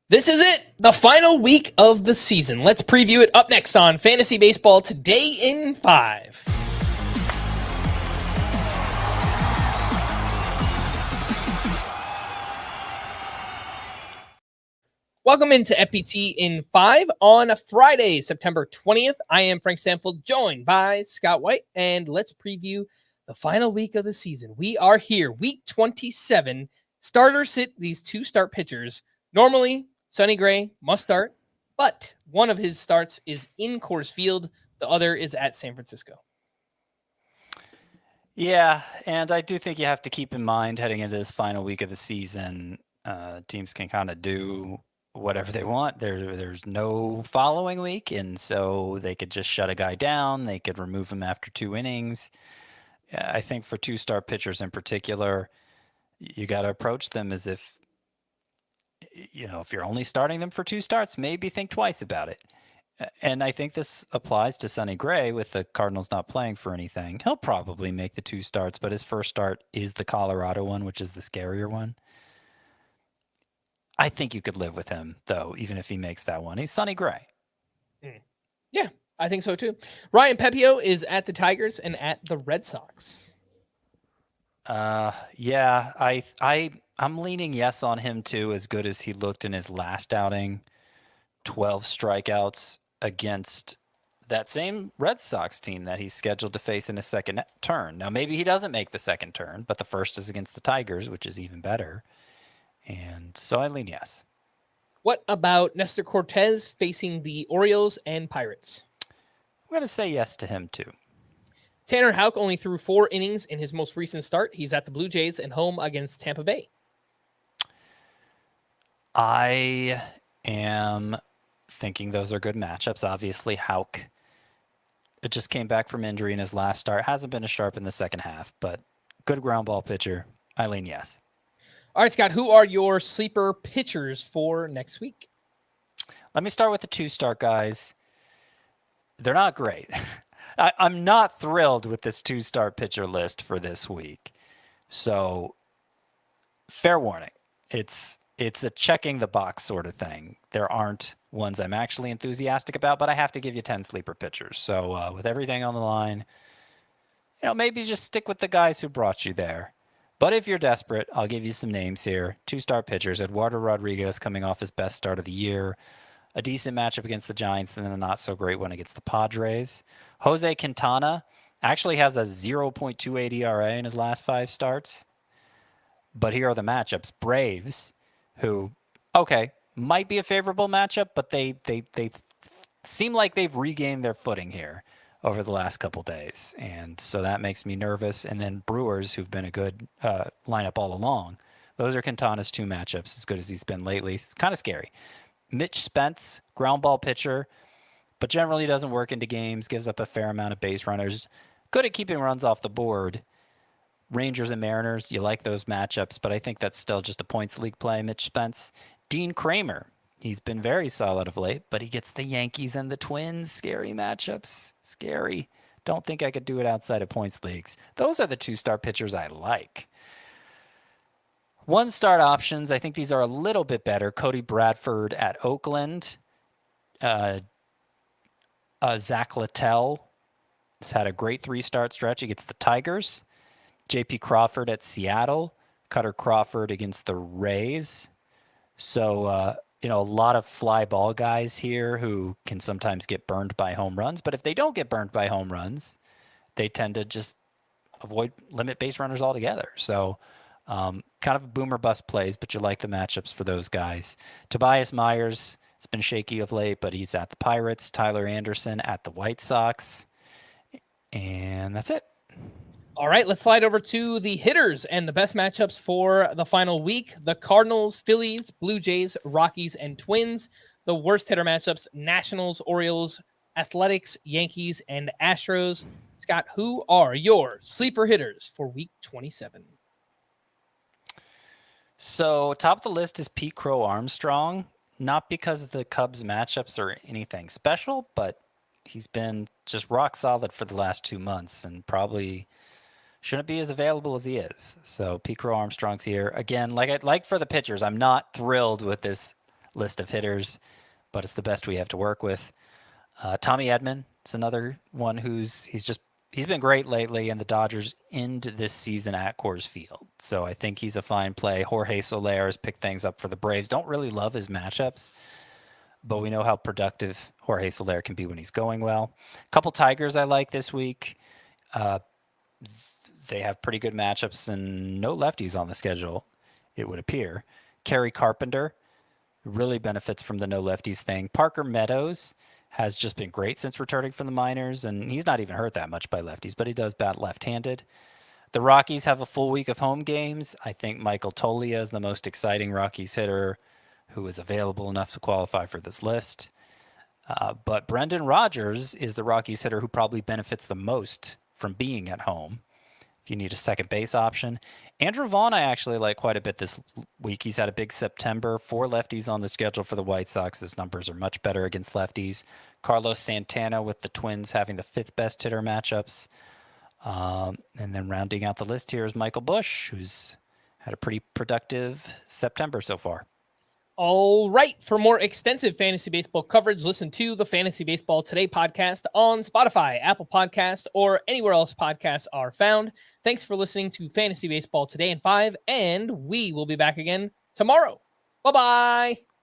This is it, the final week of the season. Let's preview it up next on Fantasy Baseball Today in 5. Welcome into FPT in 5 on Friday, September 20th. I am Frank Stampfl, joined by Scott White, and let's preview the final week of the season. We are here, week 27. Starters sit these two start pitchers. Normally, Sonny Gray must start, but one of his starts is in Coors Field. The other is at San Francisco. Yeah, and I do think you have to keep in mind heading into this final week of the season, teams can kind of do whatever they want. There's no following week, and so they could just shut a guy down. They could remove him after 2 innings. I think for two-star pitchers in particular, you got to approach them as if you're only starting them for 2 starts, maybe think twice about it. And I think this applies to Sonny Gray with the Cardinals not playing for anything. He'll probably make the 2 starts, but his first start is the Colorado one, which is the scarier one. I think you could live with him, though, even if he makes that one. He's Sonny Gray. Yeah, I think so, too. Ryan Pepio is at the Tigers and at the Red Sox. Yeah, I'm leaning yes on him, too, as good as he looked in his last outing. 12 strikeouts against that same Red Sox team that he's scheduled to face in his second turn. Now, maybe he doesn't make the second turn, but the first is against the Tigers, which is even better. And so I lean yes. What about Nestor Cortez facing the Orioles and Pirates? I'm going to say yes to him, too. Tanner Houck only threw 4 innings in his most recent start. He's at the Blue Jays and home against Tampa Bay. I am thinking those are good matchups. Obviously, Houck just came back from injury in his last start. Hasn't been as sharp in the second half, but good ground ball pitcher. I lean yes. All right, Scott, who are your sleeper pitchers for next week? Let me start with the 2-star guys. They're not great. I'm not thrilled with this 2-star pitcher list for this week. So, fair warning. It's a checking the box sort of thing. There aren't ones I'm actually enthusiastic about, but I have to give you 10 sleeper pitchers. So, with everything on the line, maybe just stick with the guys who brought you there. But if you're desperate, I'll give you some names here. 2-star pitchers, Eduardo Rodriguez coming off his best start of the year. A decent matchup against the Giants and then a not-so-great one against the Padres. Jose Quintana actually has a 0.28 ERA in his last 5 starts. But here are the matchups. Braves, who, might be a favorable matchup, but they seem like they've regained their footing here over the last couple days. And so that makes me nervous. And then Brewers, who've been a good lineup all along. Those are Quintana's 2 matchups, as good as he's been lately. It's kind of scary. Mitch Spence, ground ball pitcher, but generally doesn't work into games, gives up a fair amount of base runners. Good at keeping runs off the board. Rangers and Mariners, you like those matchups, but I think that's still just a points league play, Mitch Spence. Dean Kramer, he's been very solid of late, but he gets the Yankees and the Twins. Scary matchups. Scary. Don't think I could do it outside of points leagues. Those are the 2-star pitchers I like. 1-star options, I think these are a little bit better. Cody Bradford at Oakland. Zach Littell has had a great 3-start stretch against the Tigers. J.P. Crawford at Seattle. Cutter Crawford against the Rays. So, a lot of fly ball guys here who can sometimes get burned by home runs. But if they don't get burned by home runs, they tend to just limit base runners altogether. So, kind of boomer bust plays, but you like the matchups for those guys. Tobias Myers has been shaky of late, but he's at the Pirates. Tyler Anderson at the White Sox. And that's it. All right, let's slide over to the hitters and the best matchups for the final week. The Cardinals, Phillies, Blue Jays, Rockies, and Twins. The worst hitter matchups, Nationals, Orioles, Athletics, Yankees, and Astros. Scott, who are your sleeper hitters for week 27? So top of the list is Pete Crow Armstrong, not because the Cubs matchups are anything special, but he's been just rock solid for the last 2 months and probably shouldn't be as available as he is. So Pete Crow Armstrong's here. Again, like for the pitchers, I'm not thrilled with this list of hitters, but it's the best we have to work with. Tommy Edman is another one he's been great lately, and the Dodgers end this season at Coors Field. So I think he's a fine play. Jorge Soler has picked things up for the Braves. Don't really love his matchups, but we know how productive Jorge Soler can be when he's going well. A couple Tigers I like this week. They have pretty good matchups and no lefties on the schedule, it would appear. Kerry Carpenter really benefits from the no lefties thing. Parker Meadows has just been great since returning from the minors, and he's not even hurt that much by lefties, but he does bat left-handed. The Rockies have a full week of home games. I think Michael Toglia is the most exciting Rockies hitter who is available enough to qualify for this list. But Brendan Rodgers is the Rockies hitter who probably benefits the most from being at home if you need a second base option. Andrew Vaughn I actually like quite a bit this week. He's had a big September. 4 lefties on the schedule for the White Sox. His numbers are much better against lefties. Carlos Santana with the Twins having the 5th best hitter matchups. And then rounding out the list here is Michael Busch, who's had a pretty productive September so far. All right. For more extensive fantasy baseball coverage, listen to the Fantasy Baseball Today podcast on Spotify, Apple Podcasts, or anywhere else podcasts are found. Thanks for listening to Fantasy Baseball Today in 5, and we will be back again tomorrow. Bye-bye.